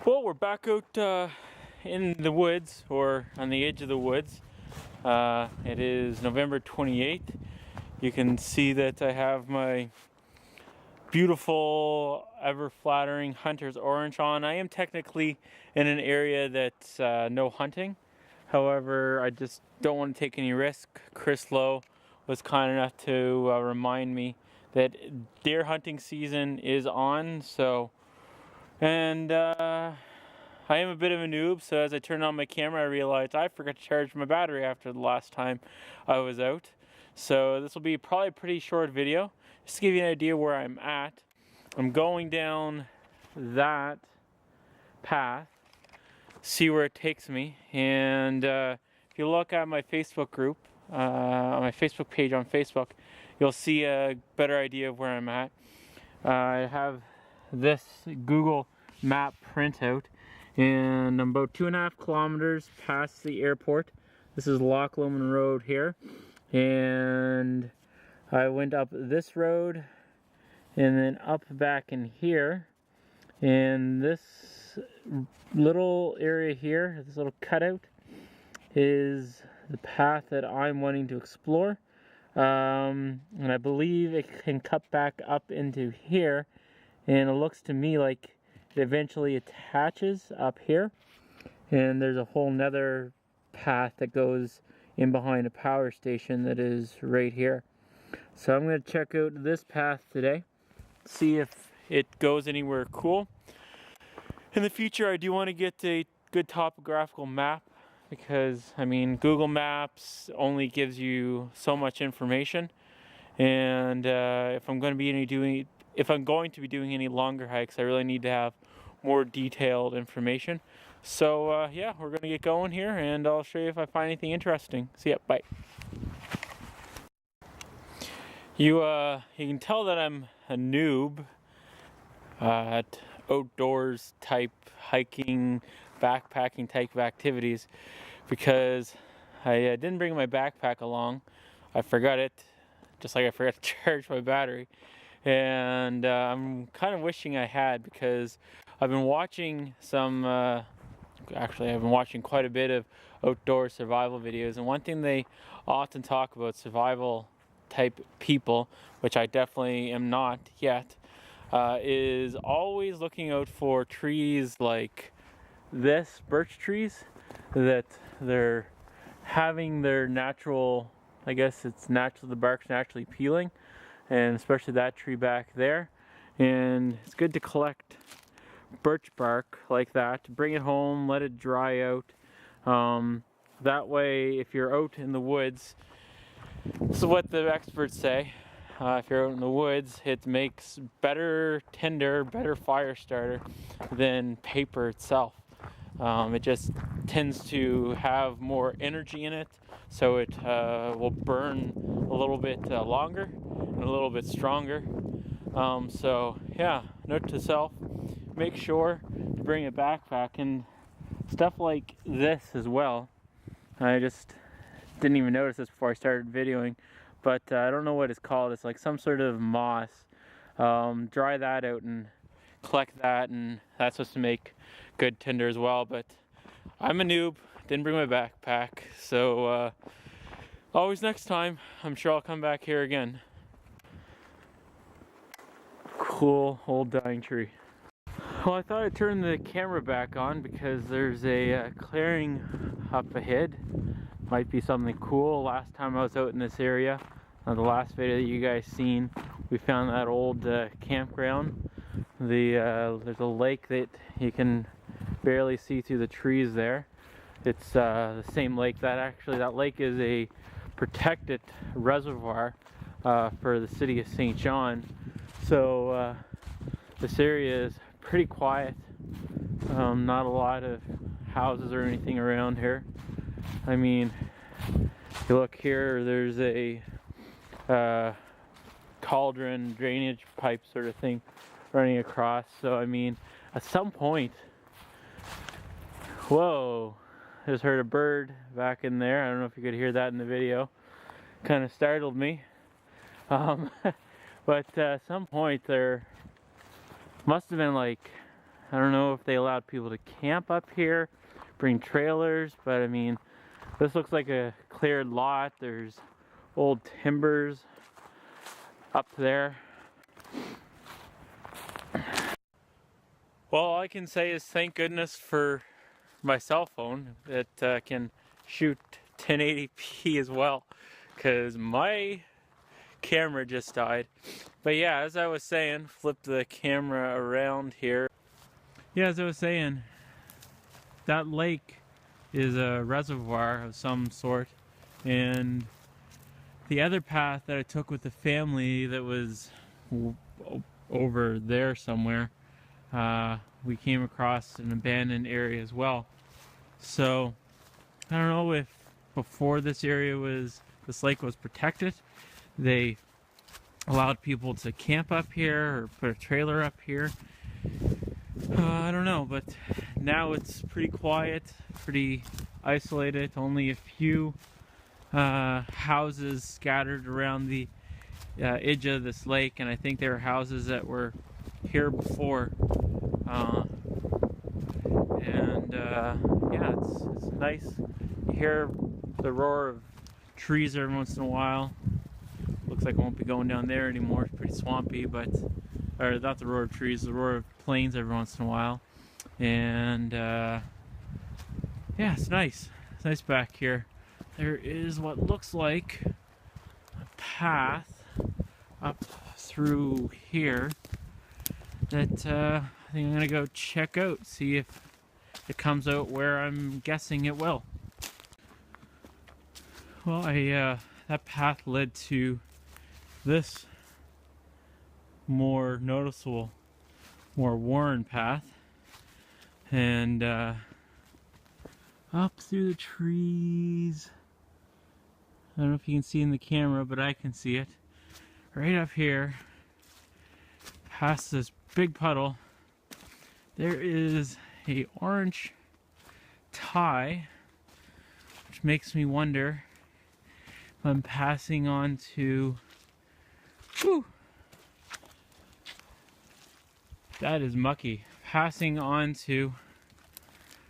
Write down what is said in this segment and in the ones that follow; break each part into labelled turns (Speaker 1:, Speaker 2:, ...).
Speaker 1: Well, we're back out in the woods, or on the edge of the woods. It is November 28th. You can see that I have my beautiful, ever-flattering hunter's orange on. I am technically in an area that's no hunting. However, I just don't want to take any risk. Chris Lowe was kind enough to remind me that deer hunting season is on, and I am a bit of a noob, so as I turned on my camera, I realized I forgot to charge my battery after the last time I was out. So this will be probably a pretty short video, just to give you an idea where I'm at. I'm going down that path, see where it takes me, and if you look at my Facebook group, on my Facebook page on Facebook, you'll see a better idea of where I'm at. I have this Google map printout, and I'm about 2.5 kilometers past the airport. This is Loch Lomond Road here, and I went up this road and then up back in here, and this little area here, this little cutout, is the path that I'm wanting to explore, and I believe it can cut back up into here, and it looks to me like it eventually attaches up here, and there's a whole nother path that goes in behind a power station that is right here. So I'm going to check out this path today, see if it goes anywhere cool. In the future, I do want to get a good topographical map, because I mean, Google Maps only gives you so much information, and if I'm going to be doing any longer hikes, I really need to have more detailed information. So yeah, we're going to get going here, and I'll show you if I find anything interesting. See ya, bye. You can tell that I'm a noob at outdoors type hiking, backpacking type of activities, because I didn't bring my backpack along. I forgot it, just like I forgot to charge my battery. And I'm kind of wishing I had, because I've been watching actually I've been watching quite a bit of outdoor survival videos, and one thing they often talk about, survival type people, which I definitely am not yet, is always looking out for trees like this, birch trees, that they're having their natural, I guess it's natural, the bark's naturally peeling, and especially that tree back there. And it's good to collect birch bark like that, to bring it home, let it dry out. That way, if you're out in the woods, this is what the experts say, if you're out in the woods, it makes better tinder, better fire starter than paper itself. It just tends to have more energy in it, so it will burn a little bit longer and a little bit stronger. So yeah, note to self, make sure to bring a backpack, and stuff like this as well. I just didn't even notice this before I started videoing, but I don't know what it's called. It's like some sort of moss. Dry that out and collect that, and that's supposed to make good tinder as well. But I'm a noob, didn't bring my backpack, so always next time, I'm sure I'll come back here again. Cool old dying tree. Well, I thought I'd turn the camera back on because there's a clearing up ahead. Might be something cool. Last time I was out in this area, the last video that you guys seen, we found that old campground. There's a lake that you can barely see through the trees there. It's the same lake that lake is a protected reservoir for the city of St. John. So this area is pretty quiet. Not a lot of houses or anything around here. I mean, if you look here, there's a cauldron drainage pipe sort of thing running across. So I mean, at some point, whoa, I just heard a bird back in there. I don't know if you could hear that in the video. Kind of startled me. But at some point there must have been like I don't know if they allowed people to camp up here, bring trailers, but I mean, this looks like a cleared lot. There's old timbers up there. Well, all I can say is thank goodness for my cell phone that can shoot 1080p as well, because my camera just died. But yeah, as I was saying, flip the camera around here. Yeah, as I was saying, that lake is a reservoir of some sort, and the other path that I took with the family that was over there somewhere, we came across an abandoned area as well. So I don't know if before this lake was protected, they allowed people to camp up here or put a trailer up here. I don't know, but now it's pretty quiet, pretty isolated. Only a few houses scattered around the edge of this lake, and I think there are houses that were here before. Yeah, it's nice. You hear the roar of trees every once in a while. Looks like I won't be going down there anymore. It's pretty swampy, but or not the roar of trees, the roar of planes every once in a while. And yeah, it's nice. It's nice back here. There is what looks like a path up through here that I think I'm gonna go check out, see if it comes out where I'm guessing it will. Well, that path led to this more noticeable, more worn path, and up through the trees. I don't know if you can see in the camera, but I can see it. Right up here, past this big puddle, there is a orange tie, which makes me wonder if I'm passing on to, whew, that is mucky, passing on to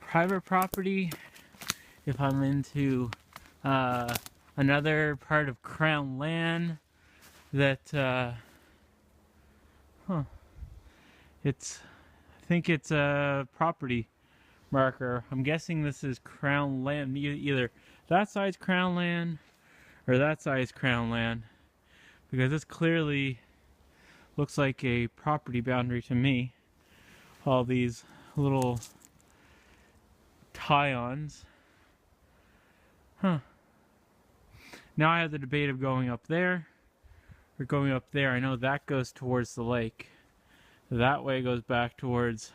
Speaker 1: private property, if I'm into another part of Crown land that I think it's a property marker. I'm guessing this is Crown land, either that side's Crown land or that side's Crown land, because this clearly looks like a property boundary to me. All these little tie-ons. Now I have the debate of going up there or going up there. I know that goes towards the lake. That way goes back towards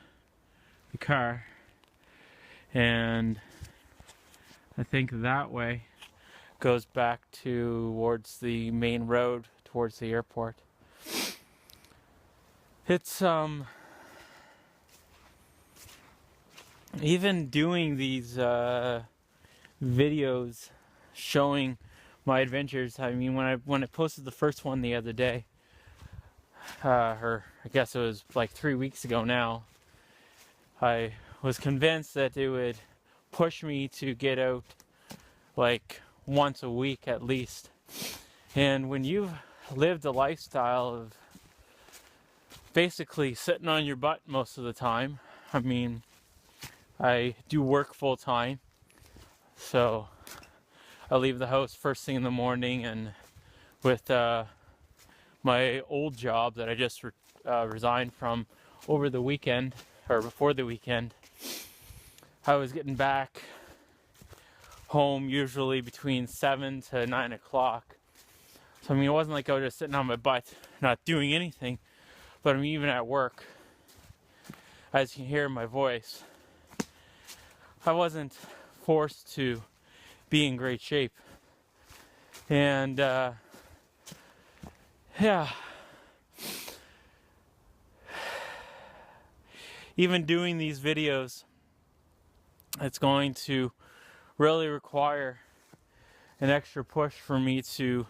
Speaker 1: the car. And I think that way goes back towards the main road, towards the airport. It's even doing these videos showing my adventures. I mean, when I posted the first one the other day, or I guess it was like 3 weeks ago now, I was convinced that it would push me to get out like once a week at least. And when you've lived a lifestyle of basically sitting on your butt most of the time, I mean, I do work full time, so I leave the house first thing in the morning, and with my old job that I just resigned from over the weekend, or before the weekend, I was getting back home usually between 7 to 9 o'clock. So I mean, it wasn't like I was just sitting on my butt not doing anything, but I mean, even at work, as you can hear in my voice, I wasn't forced to be in great shape. And yeah, even doing these videos, it's going to really require an extra push for me to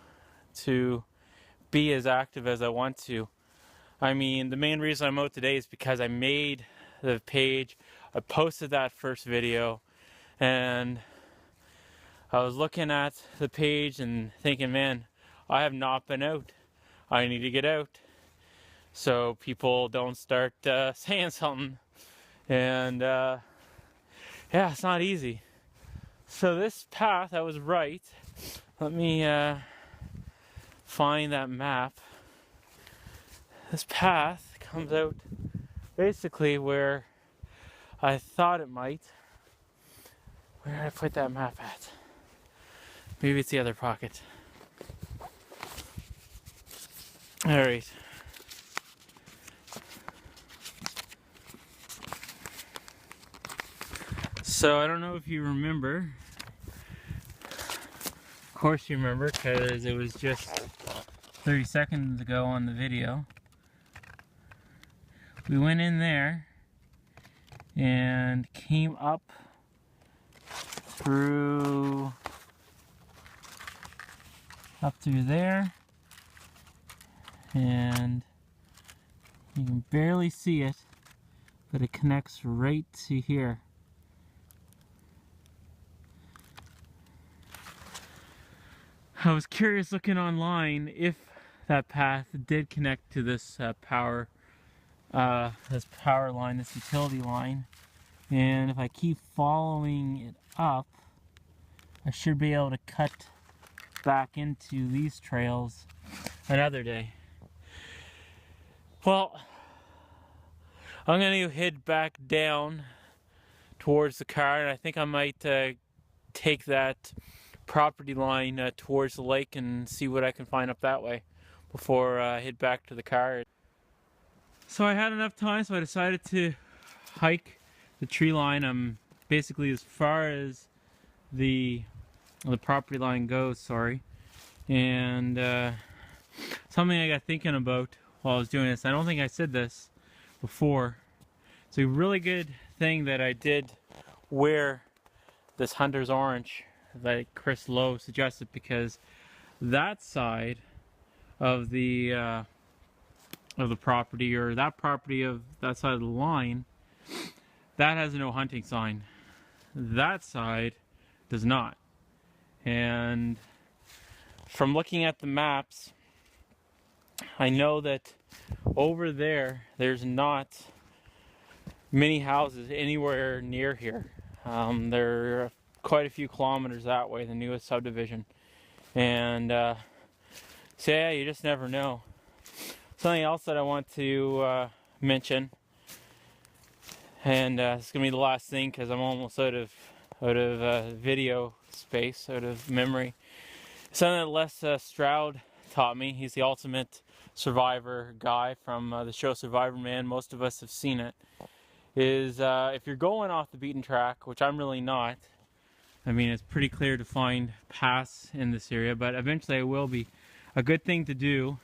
Speaker 1: be as active as I want to. I mean, the main reason I'm out today is because I made the page. I posted that first video, and I was looking at the page and thinking, man, I have not been out. I need to get out so people don't start saying something. And yeah, it's not easy. So this path, I was right. Let me find that map. This path comes out basically where I thought it might. Where did I put that map at? Maybe it's the other pocket. Alright. So I don't know if you remember. Of course you remember, because it was just 30 seconds ago on the video. We went in there and came up through there, and you can barely see it, but it connects right to here. I was curious looking online if that path did connect to this power line, this utility line, and if I keep following it up, I should be able to cut back into these trails another day. Well, I'm going to head back down towards the car, and I think I might take that property line towards the lake and see what I can find up that way before I head back to the car. So I had enough time, so I decided to hike the tree line. I'm basically as far as the property line goes, sorry. And something I got thinking about while I was doing this, I don't think I said this before. It's a really good thing that I did wear this hunter's orange that Chris Lowe suggested, because that side of the property, or that property of that side of the line, that has a no hunting sign. That side does not. And from looking at the maps, I know that over there, there's not many houses anywhere near here. There are quite a few kilometers that way, the newest subdivision. And so yeah, you just never know. Something else that I want to mention, and it's gonna be the last thing because I'm almost out of video space, out of memory. Something that Les Stroud taught me. He's the ultimate survivor guy from the show Survivor Man. Most of us have seen it. Is if you're going off the beaten track, which I'm really not. I mean, it's pretty clear to find paths in this area, but eventually I will be. A good thing to do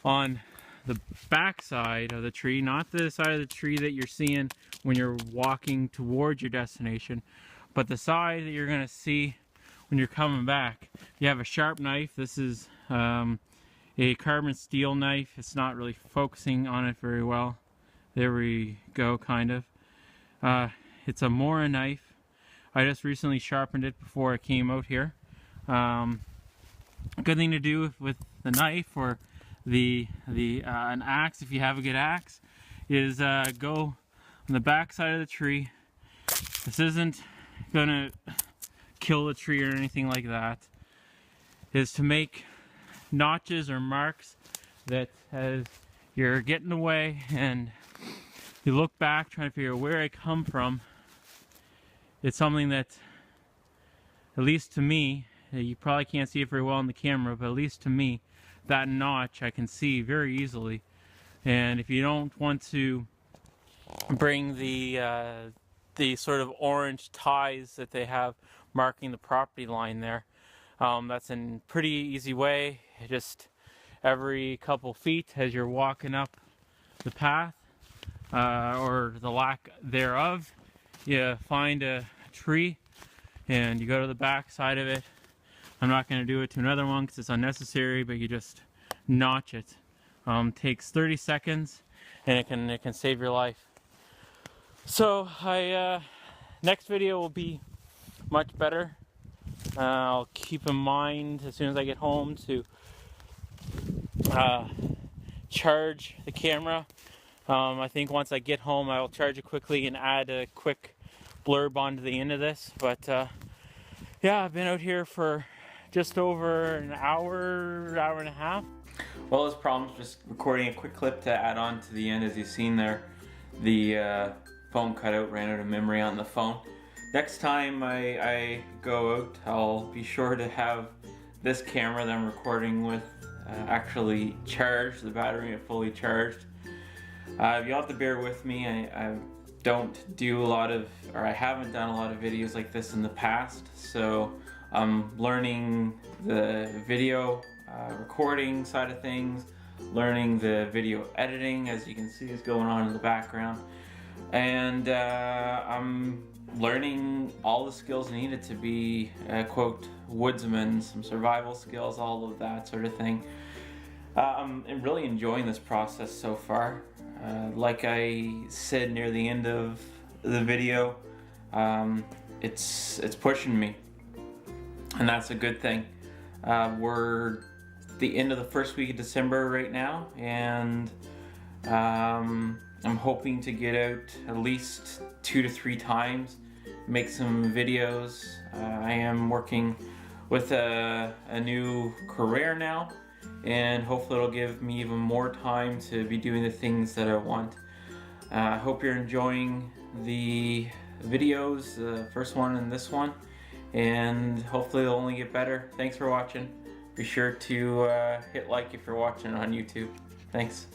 Speaker 1: on the back side of the tree, not the side of the tree that you're seeing when you're walking towards your destination, but the side that you're going to see when you're coming back. You have a sharp knife. This is a carbon steel knife. It's not really focusing on it very well. There we go, kind of. It's a Mora knife. I just recently sharpened it before I came out here. A good thing to do with the knife, or an axe, if you have a good axe, is go on the back side of the tree. This isn't gonna kill the tree or anything like that. Is to make notches or marks that as you're getting away and you look back trying to figure out where I come from. It's something that, at least to me, you probably can't see it very well on the camera, but at least to me, that notch I can see very easily. And if you don't want to bring the sort of orange ties that they have marking the property line there, that's a pretty easy way. Just every couple feet as you're walking up the path, or the lack thereof, you find a tree and you go to the back side of it. I'm not going to do it to another one because it's unnecessary, but you just notch it. Takes 30 seconds and it can save your life. So next video will be much better. I'll keep in mind as soon as I get home to charge the camera. I think once I get home I'll charge it quickly and add a quick blurb onto the end of this. But yeah, I've been out here for just over an hour, hour and a half. Well, this problem's just recording a quick clip to add on to the end. As you've seen there, the phone cut out, ran out of memory on the phone. Next time I go out, I'll be sure to have this camera that I'm recording with actually charged, the battery fully charged. You'll have to bear with me. I don't do a lot of, or I haven't done a lot of videos like this in the past, so I'm learning the video recording side of things, learning the video editing, as you can see is going on in the background, and I'm learning all the skills needed to be quote woodsman, some survival skills, all of that sort of thing. I'm really enjoying this process so far. Like I said near the end of the video, it's pushing me, and that's a good thing. We're the end of the first week of December right now, and I'm hoping to get out at least 2 to 3 times, make some videos. I am working with a new career now, and hopefully it'll give me even more time to be doing the things that I want. I hope you're enjoying the videos, the first one and this one, and hopefully they'll only get better. Thanks for watching. Be sure to hit like if you're watching on YouTube. Thanks.